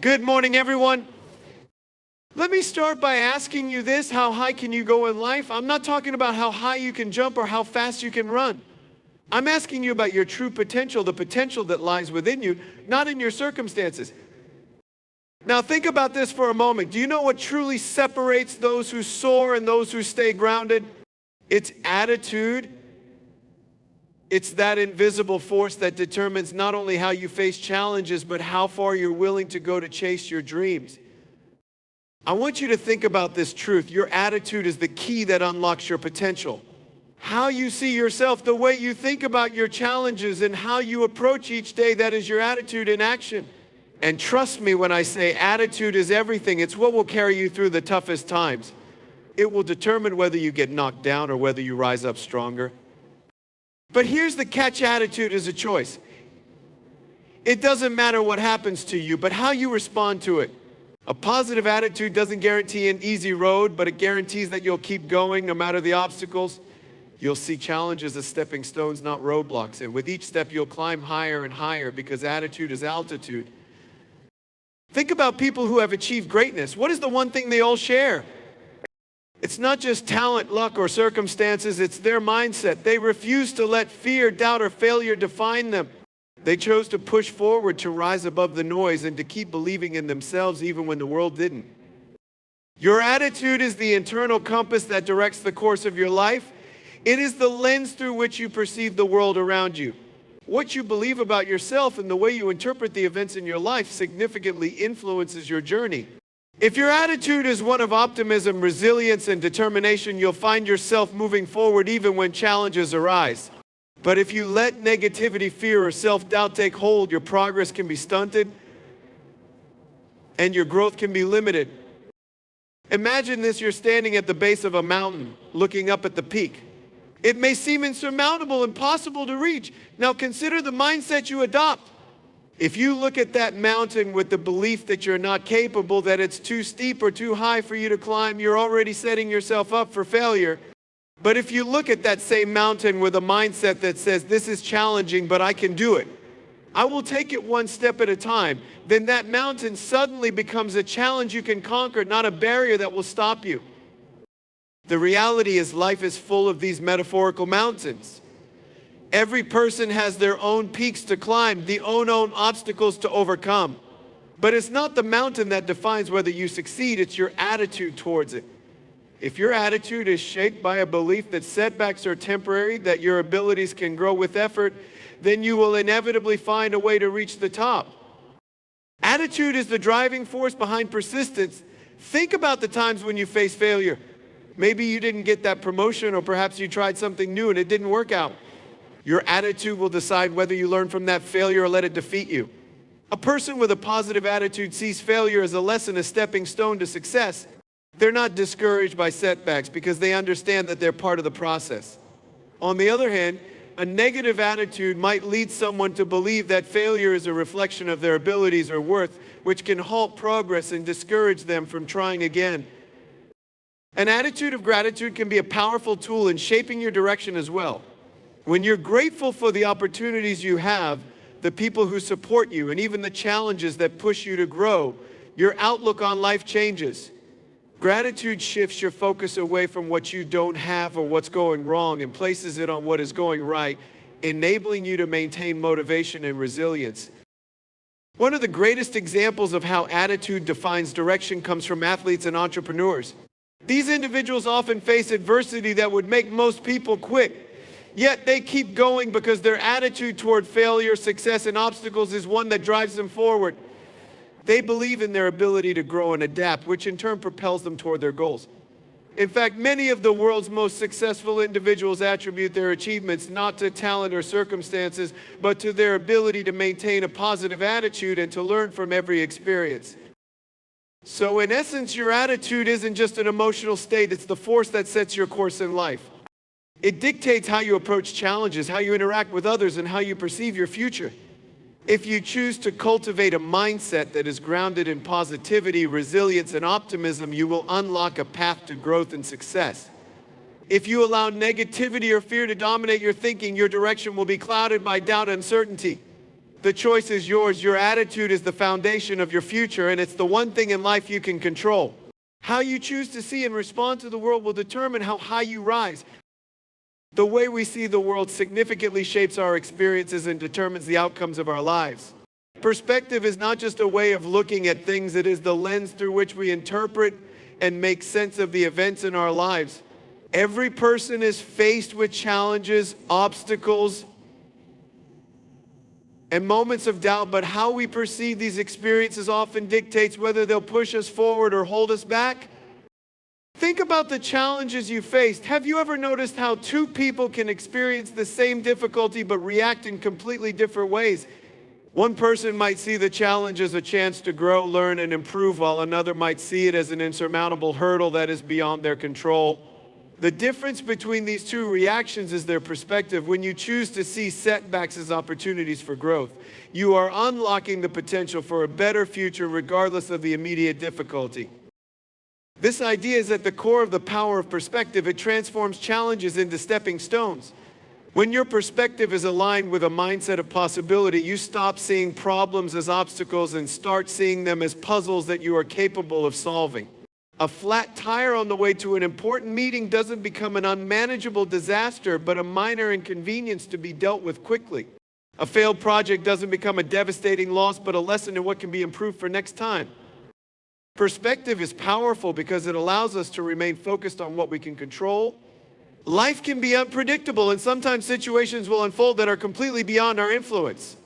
Good morning, everyone. Let me start by asking you this: how high can you go in life? I'm not talking about how high you can jump or how fast you can run. I'm asking you about your true potential, the potential that lies within you, not in your circumstances. Now think about this for a moment. Do you know what truly separates those who soar and those who stay grounded? It's attitude. It's that invisible force that determines not only how you face challenges, but how far you're willing to go to chase your dreams. I want you to think about this truth. Your attitude is the key that unlocks your potential. How you see yourself, the way you think about your challenges, and how you approach each day, that is your attitude in action. And trust me when I say attitude is everything. It's what will carry you through the toughest times. It will determine whether you get knocked down or whether you rise up stronger. But here's the catch: attitude is a choice. It doesn't matter what happens to you, but how you respond to it. A positive attitude doesn't guarantee an easy road, but it guarantees that you'll keep going no matter the obstacles. You'll see challenges as stepping stones, not roadblocks. And with each step, you'll climb higher and higher because attitude is altitude. Think about people who have achieved greatness. What is the one thing they all share? It's not just talent, luck, or circumstances. It's their mindset. They refuse to let fear, doubt, or failure define them. They chose to push forward, to rise above the noise, and to keep believing in themselves even when the world didn't. Your attitude is the internal compass that directs the course of your life. It is the lens through which you perceive the world around you. What you believe about yourself and the way you interpret the events in your life significantly influences your journey. If your attitude is one of optimism, resilience, and determination, you'll find yourself moving forward even when challenges arise. But if you let negativity, fear, or self-doubt take hold, your progress can be stunted and your growth can be limited. Imagine this: you're standing at the base of a mountain, looking up at the peak. It may seem insurmountable, impossible to reach. Now consider the mindset you adopt. If you look at that mountain with the belief that you're not capable, that it's too steep or too high for you to climb, you're already setting yourself up for failure. But if you look at that same mountain with a mindset that says, this is challenging, but I can do it, I will take it one step at a time, then that mountain suddenly becomes a challenge you can conquer, not a barrier that will stop you. The reality is life is full of these metaphorical mountains. Every person has their own peaks to climb, their own obstacles to overcome. But it's not the mountain that defines whether you succeed, it's your attitude towards it. If your attitude is shaped by a belief that setbacks are temporary, that your abilities can grow with effort, then you will inevitably find a way to reach the top. Attitude is the driving force behind persistence. Think about the times when you face failure. Maybe you didn't get that promotion, or perhaps you tried something new and it didn't work out. Your attitude will decide whether you learn from that failure or let it defeat you. A person with a positive attitude sees failure as a lesson, a stepping stone to success. They're not discouraged by setbacks because they understand that they're part of the process. On the other hand, a negative attitude might lead someone to believe that failure is a reflection of their abilities or worth, which can halt progress and discourage them from trying again. An attitude of gratitude can be a powerful tool in shaping your direction as well. When you're grateful for the opportunities you have, the people who support you, and even the challenges that push you to grow, your outlook on life changes. Gratitude shifts your focus away from what you don't have or what's going wrong and places it on what is going right, enabling you to maintain motivation and resilience. One of the greatest examples of how attitude defines direction comes from athletes and entrepreneurs. These individuals often face adversity that would make most people quit. Yet they keep going because their attitude toward failure, success, and obstacles is one that drives them forward. They believe in their ability to grow and adapt, which in turn propels them toward their goals. In fact, many of the world's most successful individuals attribute their achievements not to talent or circumstances, but to their ability to maintain a positive attitude and to learn from every experience. So in essence, your attitude isn't just an emotional state, it's the force that sets your course in life. It dictates how you approach challenges, how you interact with others, and how you perceive your future. If you choose to cultivate a mindset that is grounded in positivity, resilience, and optimism, you will unlock a path to growth and success. If you allow negativity or fear to dominate your thinking, your direction will be clouded by doubt and uncertainty. The choice is yours. Your attitude is the foundation of your future, and it's the one thing in life you can control. How you choose to see and respond to the world will determine how high you rise. The way we see the world significantly shapes our experiences and determines the outcomes of our lives. Perspective is not just a way of looking at things, it is the lens through which we interpret and make sense of the events in our lives. Every person is faced with challenges, obstacles, and moments of doubt, but how we perceive these experiences often dictates whether they'll push us forward or hold us back. Think about the challenges you faced. Have you ever noticed how two people can experience the same difficulty but react in completely different ways? One person might see the challenge as a chance to grow, learn, and improve, while another might see it as an insurmountable hurdle that is beyond their control. The difference between these two reactions is their perspective. When you choose to see setbacks as opportunities for growth, you are unlocking the potential for a better future regardless of the immediate difficulty. This idea is at the core of the power of perspective. It transforms challenges into stepping stones. When your perspective is aligned with a mindset of possibility, you stop seeing problems as obstacles and start seeing them as puzzles that you are capable of solving. A flat tire on the way to an important meeting doesn't become an unmanageable disaster, but a minor inconvenience to be dealt with quickly. A failed project doesn't become a devastating loss, but a lesson in what can be improved for next time. Perspective is powerful because it allows us to remain focused on what we can control. Life can be unpredictable, and sometimes situations will unfold that are completely beyond our influence.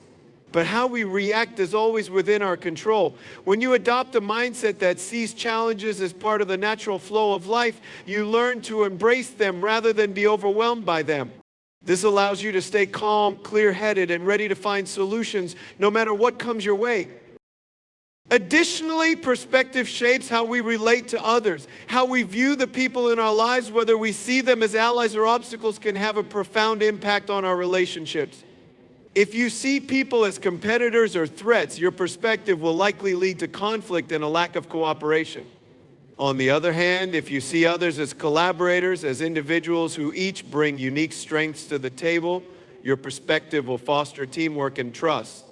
But how we react is always within our control. When you adopt a mindset that sees challenges as part of the natural flow of life, you learn to embrace them rather than be overwhelmed by them. This allows you to stay calm, clear-headed, and ready to find solutions no matter what comes your way. Additionally, perspective shapes how we relate to others. How we view the people in our lives, whether we see them as allies or obstacles, can have a profound impact on our relationships. If you see people as competitors or threats, your perspective will likely lead to conflict and a lack of cooperation. On the other hand, if you see others as collaborators, as individuals who each bring unique strengths to the table, your perspective will foster teamwork and trust.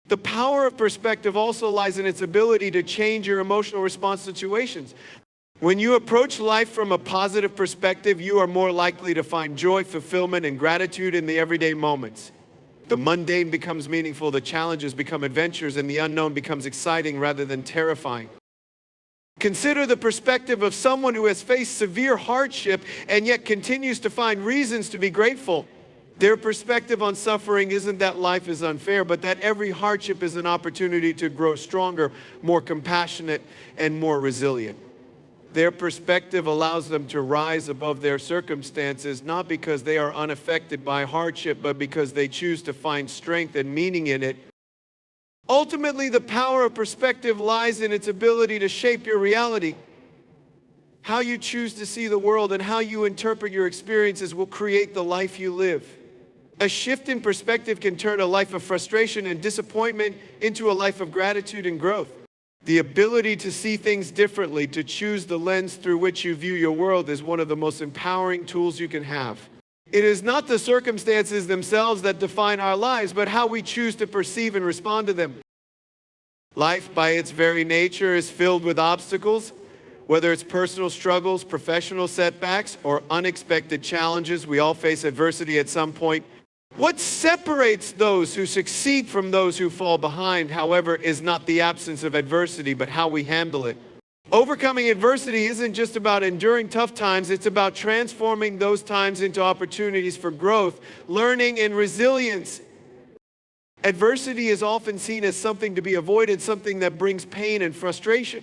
The power of perspective also lies in its ability to change your emotional response to situations. When you approach life from a positive perspective, you are more likely to find joy, fulfillment, and gratitude in the everyday moments. The mundane becomes meaningful, the challenges become adventures, and the unknown becomes exciting rather than terrifying. Consider the perspective of someone who has faced severe hardship and yet continues to find reasons to be grateful. Their perspective on suffering isn't that life is unfair, but that every hardship is an opportunity to grow stronger, more compassionate, and more resilient. Their perspective allows them to rise above their circumstances, not because they are unaffected by hardship, but because they choose to find strength and meaning in it. Ultimately, the power of perspective lies in its ability to shape your reality. How you choose to see the world and how you interpret your experiences will create the life you live. A shift in perspective can turn a life of frustration and disappointment into a life of gratitude and growth. The ability to see things differently, to choose the lens through which you view your world, is one of the most empowering tools you can have. It is not the circumstances themselves that define our lives, but how we choose to perceive and respond to them. Life, by its very nature, is filled with obstacles. Whether it's personal struggles, professional setbacks, or unexpected challenges, we all face adversity at some point. What separates those who succeed from those who fall behind, however, is not the absence of adversity, but how we handle it. Overcoming adversity isn't just about enduring tough times, it's about transforming those times into opportunities for growth, learning, and resilience. Adversity is often seen as something to be avoided, something that brings pain and frustration.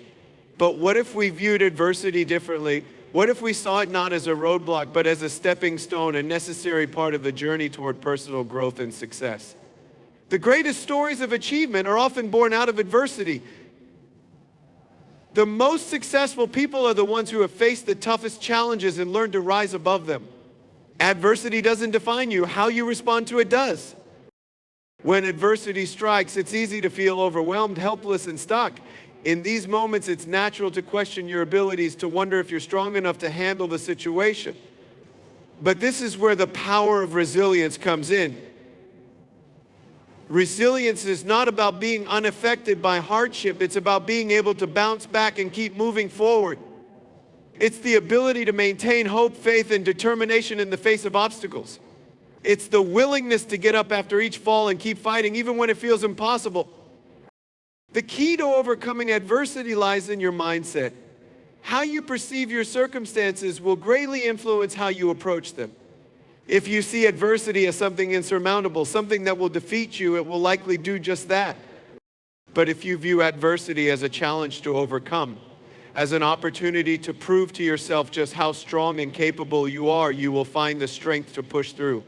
But what if we viewed adversity differently? What if we saw it not as a roadblock, but as a stepping stone, a necessary part of the journey toward personal growth and success? The greatest stories of achievement are often born out of adversity. The most successful people are the ones who have faced the toughest challenges and learned to rise above them. Adversity doesn't define you. How you respond to it does. When adversity strikes, it's easy to feel overwhelmed, helpless, and stuck. In these moments, it's natural to question your abilities, to wonder if you're strong enough to handle the situation. But this is where the power of resilience comes in. Resilience is not about being unaffected by hardship. It's about being able to bounce back and keep moving forward. It's the ability to maintain hope, faith, and determination in the face of obstacles. It's the willingness to get up after each fall and keep fighting, even when it feels impossible. The key to overcoming adversity lies in your mindset. How you perceive your circumstances will greatly influence how you approach them. If you see adversity as something insurmountable, something that will defeat you, it will likely do just that. But if you view adversity as a challenge to overcome, as an opportunity to prove to yourself just how strong and capable you are, you will find the strength to push through.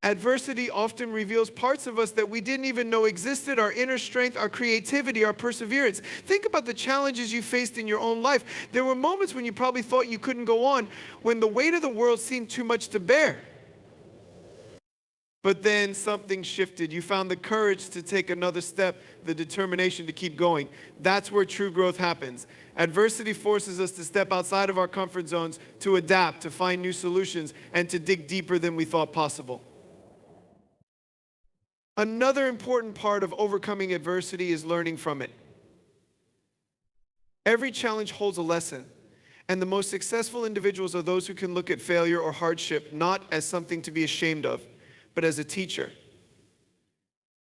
Adversity often reveals parts of us that we didn't even know existed, our inner strength, our creativity, our perseverance. Think about the challenges you faced in your own life. There were moments when you probably thought you couldn't go on, when the weight of the world seemed too much to bear. But then something shifted. You found the courage to take another step, the determination to keep going. That's where true growth happens. Adversity forces us to step outside of our comfort zones, to adapt, to find new solutions, and to dig deeper than we thought possible. Another important part of overcoming adversity is learning from it. Every challenge holds a lesson, and the most successful individuals are those who can look at failure or hardship not as something to be ashamed of, but as a teacher.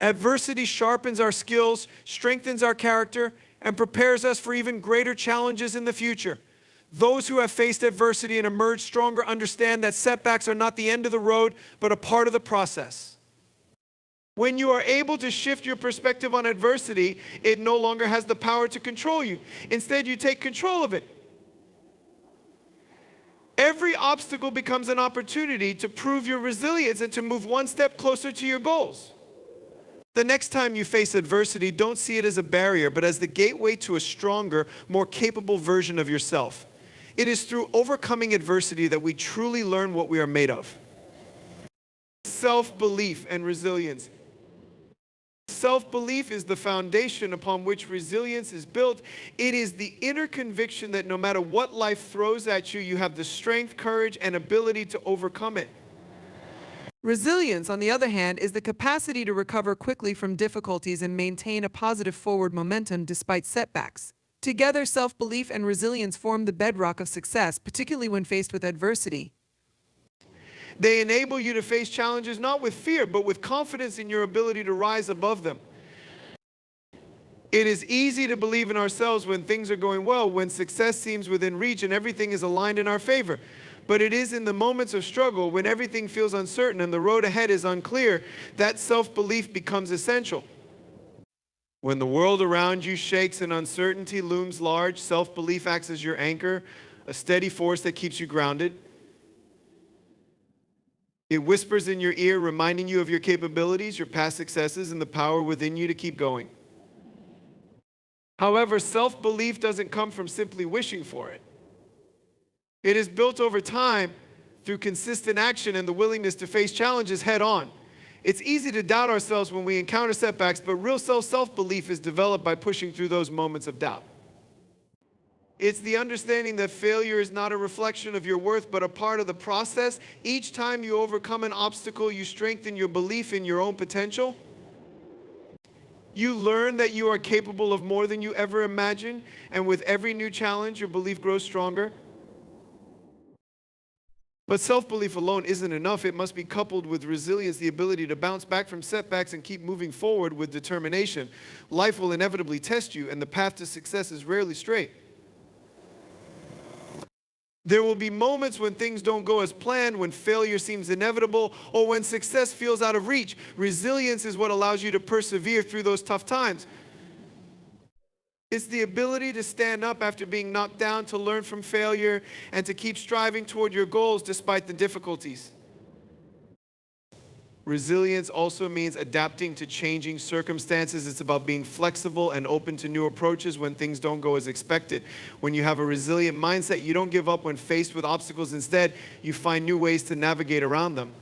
Adversity sharpens our skills, strengthens our character, and prepares us for even greater challenges in the future. Those who have faced adversity and emerged stronger understand that setbacks are not the end of the road, but a part of the process. When you are able to shift your perspective on adversity, it no longer has the power to control you. Instead, you take control of it. Every obstacle becomes an opportunity to prove your resilience and to move one step closer to your goals. The next time you face adversity, don't see it as a barrier, but as the gateway to a stronger, more capable version of yourself. It is through overcoming adversity that we truly learn what we are made of. Self-belief and resilience. Self-belief is the foundation upon which resilience is built. It is the inner conviction that no matter what life throws at you, you have the strength, courage, and ability to overcome it. Resilience, on the other hand, is the capacity to recover quickly from difficulties and maintain a positive forward momentum despite setbacks. Together, self-belief and resilience form the bedrock of success, particularly when faced with adversity. They enable you to face challenges not with fear, but with confidence in your ability to rise above them. It is easy to believe in ourselves when things are going well, when success seems within reach and everything is aligned in our favor. But it is in the moments of struggle, when everything feels uncertain and the road ahead is unclear, that self-belief becomes essential. When the world around you shakes and uncertainty looms large, self-belief acts as your anchor, a steady force that keeps you grounded. It whispers in your ear, reminding you of your capabilities, your past successes, and the power within you to keep going. However, self-belief doesn't come from simply wishing for it. It is built over time through consistent action and the willingness to face challenges head on. It's easy to doubt ourselves when we encounter setbacks, but real self-belief is developed by pushing through those moments of doubt. It's the understanding that failure is not a reflection of your worth, but a part of the process. Each time you overcome an obstacle, you strengthen your belief in your own potential. You learn that you are capable of more than you ever imagined, and with every new challenge, your belief grows stronger. But self-belief alone isn't enough. It must be coupled with resilience, the ability to bounce back from setbacks and keep moving forward with determination. Life will inevitably test you, and the path to success is rarely straight. There will be moments when things don't go as planned, when failure seems inevitable, or when success feels out of reach. Resilience is what allows you to persevere through those tough times. It's the ability to stand up after being knocked down, to learn from failure, and to keep striving toward your goals despite the difficulties. Resilience also means adapting to changing circumstances. It's about being flexible and open to new approaches when things don't go as expected. When you have a resilient mindset, you don't give up when faced with obstacles. Instead, you find new ways to navigate around them.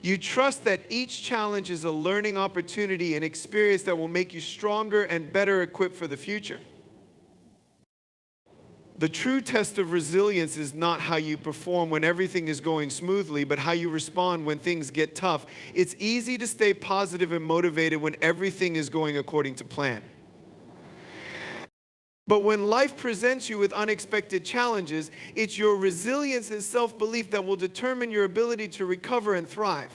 You trust that each challenge is a learning opportunity, an experience that will make you stronger and better equipped for the future. The true test of resilience is not how you perform when everything is going smoothly, but how you respond when things get tough. It's easy to stay positive and motivated when everything is going according to plan. But when life presents you with unexpected challenges, it's your resilience and self-belief that will determine your ability to recover and thrive.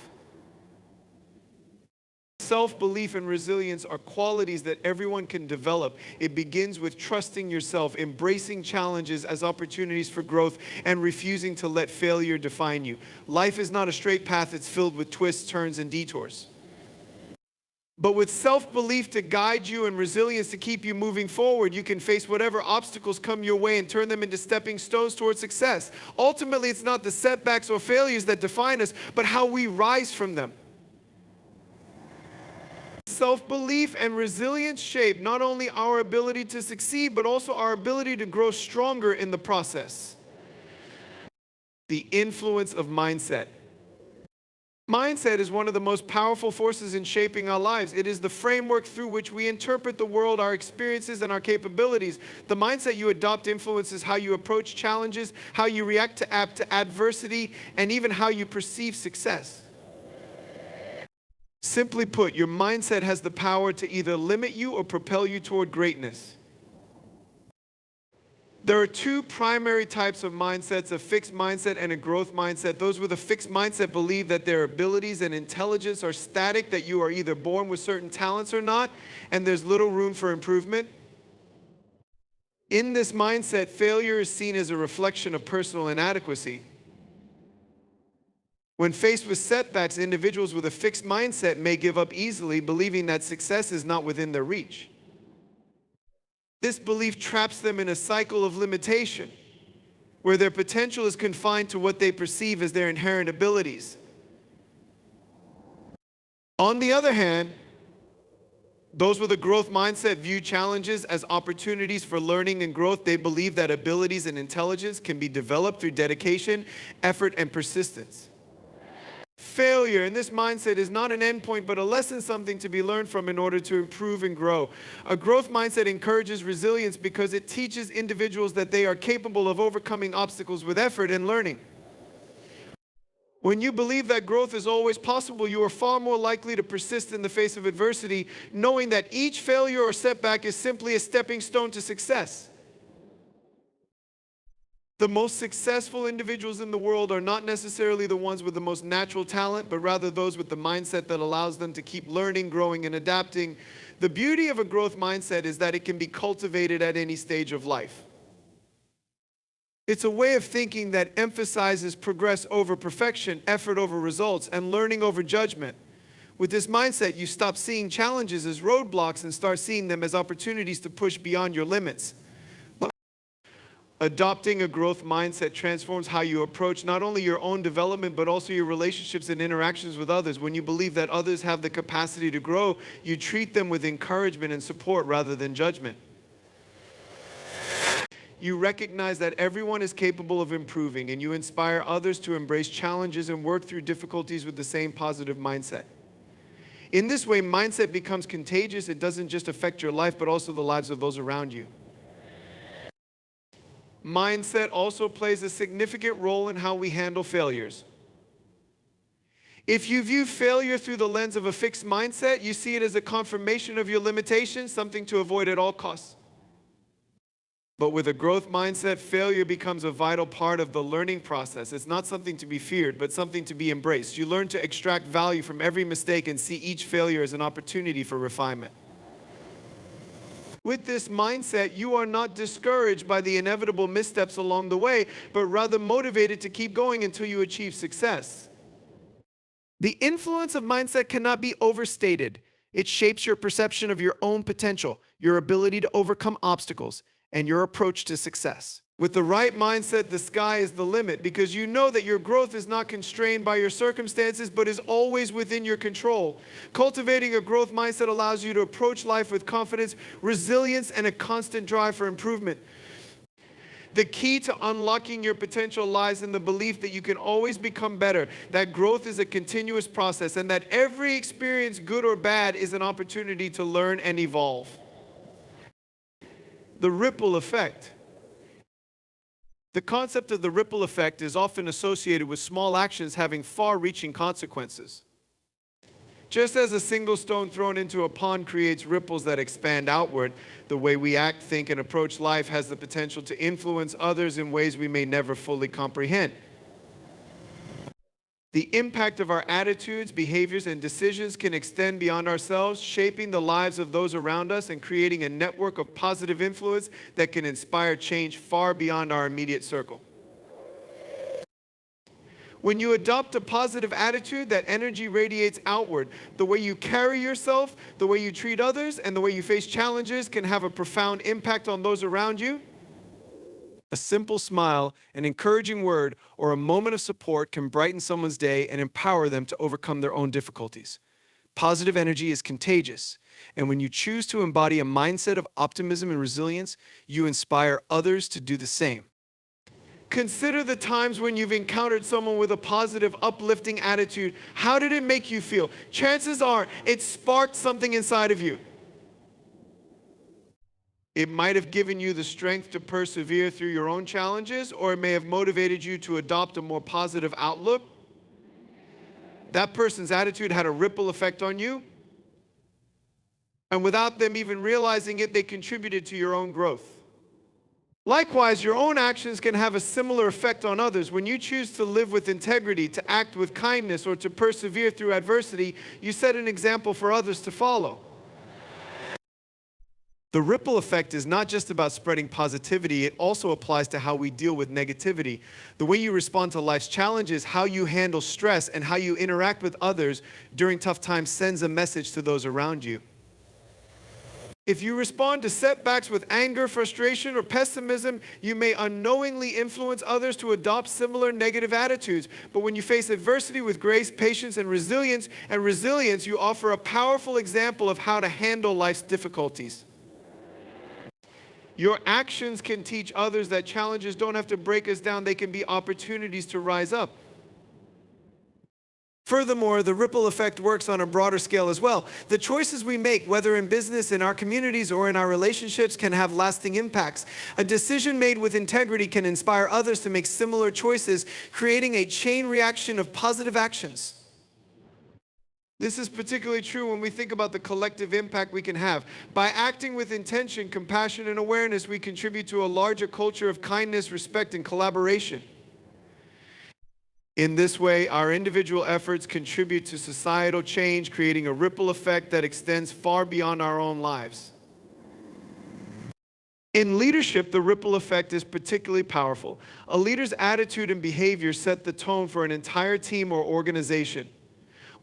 Self-belief and resilience are qualities that everyone can develop. It begins with trusting yourself, embracing challenges as opportunities for growth, and refusing to let failure define you. Life is not a straight path, it's filled with twists, turns, and detours. But with self-belief to guide you and resilience to keep you moving forward, you can face whatever obstacles come your way and turn them into stepping stones towards success. Ultimately, it's not the setbacks or failures that define us, but how we rise from them. Self-belief and resilience shape not only our ability to succeed, but also our ability to grow stronger in the process. The influence of mindset. Mindset is one of the most powerful forces in shaping our lives. It is the framework through which we interpret the world, our experiences, and our capabilities. The mindset you adopt influences how you approach challenges, how you react to adversity, and even how you perceive success. Simply put, your mindset has the power to either limit you or propel you toward greatness. There are two primary types of mindsets, a fixed mindset and a growth mindset. Those with a fixed mindset believe that their abilities and intelligence are static, that you are either born with certain talents or not, and there's little room for improvement. In this mindset, failure is seen as a reflection of personal inadequacy. When faced with setbacks, individuals with a fixed mindset may give up easily, believing that success is not within their reach. This belief traps them in a cycle of limitation, where their potential is confined to what they perceive as their inherent abilities. On the other hand, those with a growth mindset view challenges as opportunities for learning and growth. They believe that abilities and intelligence can be developed through dedication, effort, and persistence. Failure in this mindset is not an endpoint, but a lesson, something to be learned from in order to improve and grow. A growth mindset encourages resilience because it teaches individuals that they are capable of overcoming obstacles with effort and learning. When you believe that growth is always possible, you are far more likely to persist in the face of adversity, knowing that each failure or setback is simply a stepping stone to success. The most successful individuals in the world are not necessarily the ones with the most natural talent, but rather those with the mindset that allows them to keep learning, growing, and adapting. The beauty of a growth mindset is that it can be cultivated at any stage of life. It's a way of thinking that emphasizes progress over perfection, effort over results, and learning over judgment. With this mindset, you stop seeing challenges as roadblocks and start seeing them as opportunities to push beyond your limits. Adopting a growth mindset transforms how you approach not only your own development, but also your relationships and interactions with others. When you believe that others have the capacity to grow, you treat them with encouragement and support rather than judgment. You recognize that everyone is capable of improving, and you inspire others to embrace challenges and work through difficulties with the same positive mindset. In this way, mindset becomes contagious. It doesn't just affect your life, but also the lives of those around you. Mindset also plays a significant role in how we handle failures. If you view failure through the lens of a fixed mindset, you see it as a confirmation of your limitations, something to avoid at all costs. But with a growth mindset, failure becomes a vital part of the learning process. It's not something to be feared, but something to be embraced. You learn to extract value from every mistake and see each failure as an opportunity for refinement. With this mindset, you are not discouraged by the inevitable missteps along the way, but rather motivated to keep going until you achieve success. The influence of mindset cannot be overstated. It shapes your perception of your own potential, your ability to overcome obstacles, and your approach to success. With the right mindset, the sky is the limit because you know that your growth is not constrained by your circumstances, but is always within your control. Cultivating a growth mindset allows you to approach life with confidence, resilience, and a constant drive for improvement. The key to unlocking your potential lies in the belief that you can always become better, that growth is a continuous process, and that every experience, good or bad, is an opportunity to learn and evolve. The ripple effect. The concept of the ripple effect is often associated with small actions having far-reaching consequences. Just as a single stone thrown into a pond creates ripples that expand outward, the way we act, think, and approach life has the potential to influence others in ways we may never fully comprehend. The impact of our attitudes, behaviors, and decisions can extend beyond ourselves, shaping the lives of those around us and creating a network of positive influence that can inspire change far beyond our immediate circle. When you adopt a positive attitude, that energy radiates outward. The way you carry yourself, the way you treat others, and the way you face challenges can have a profound impact on those around you. A simple smile, an encouraging word, or a moment of support can brighten someone's day and empower them to overcome their own difficulties. Positive energy is contagious, and when you choose to embody a mindset of optimism and resilience, you inspire others to do the same. Consider the times when you've encountered someone with a positive, uplifting attitude. How did it make you feel? Chances are it sparked something inside of you. It might have given you the strength to persevere through your own challenges, or it may have motivated you to adopt a more positive outlook. That person's attitude had a ripple effect on you, and without them even realizing it, they contributed to your own growth. Likewise, your own actions can have a similar effect on others. When you choose to live with integrity, to act with kindness, or to persevere through adversity, you set an example for others to follow. The ripple effect is not just about spreading positivity, it also applies to how we deal with negativity. The way you respond to life's challenges, how you handle stress, and how you interact with others during tough times sends a message to those around you. If you respond to setbacks with anger, frustration, or pessimism, you may unknowingly influence others to adopt similar negative attitudes. But when you face adversity with grace, patience, and resilience, you offer a powerful example of how to handle life's difficulties. Your actions can teach others that challenges don't have to break us down, they can be opportunities to rise up. Furthermore, the ripple effect works on a broader scale as well. The choices we make, whether in business, in our communities, or in our relationships, can have lasting impacts. A decision made with integrity can inspire others to make similar choices, creating a chain reaction of positive actions. This is particularly true when we think about the collective impact we can have. By acting with intention, compassion, and awareness, we contribute to a larger culture of kindness, respect, and collaboration. In this way, our individual efforts contribute to societal change, creating a ripple effect that extends far beyond our own lives. In leadership, the ripple effect is particularly powerful. A leader's attitude and behavior set the tone for an entire team or organization.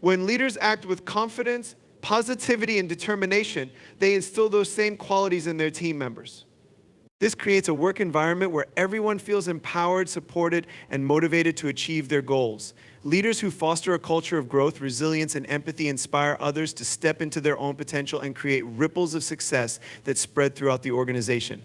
When leaders act with confidence, positivity, and determination, they instill those same qualities in their team members. This creates a work environment where everyone feels empowered, supported, and motivated to achieve their goals. Leaders who foster a culture of growth, resilience, and empathy inspire others to step into their own potential and create ripples of success that spread throughout the organization.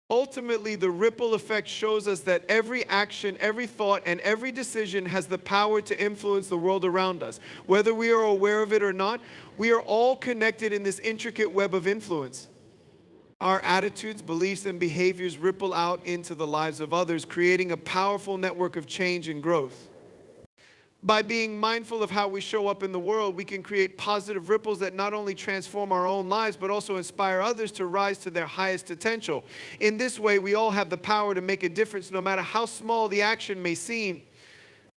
Ultimately, the ripple effect shows us that every action, every thought, and every decision has the power to influence the world around us. Whether we are aware of it or not, we are all connected in this intricate web of influence. Our attitudes, beliefs, and behaviors ripple out into the lives of others, creating a powerful network of change and growth. By being mindful of how we show up in the world, we can create positive ripples that not only transform our own lives, but also inspire others to rise to their highest potential. In this way, we all have the power to make a difference, no matter how small the action may seem.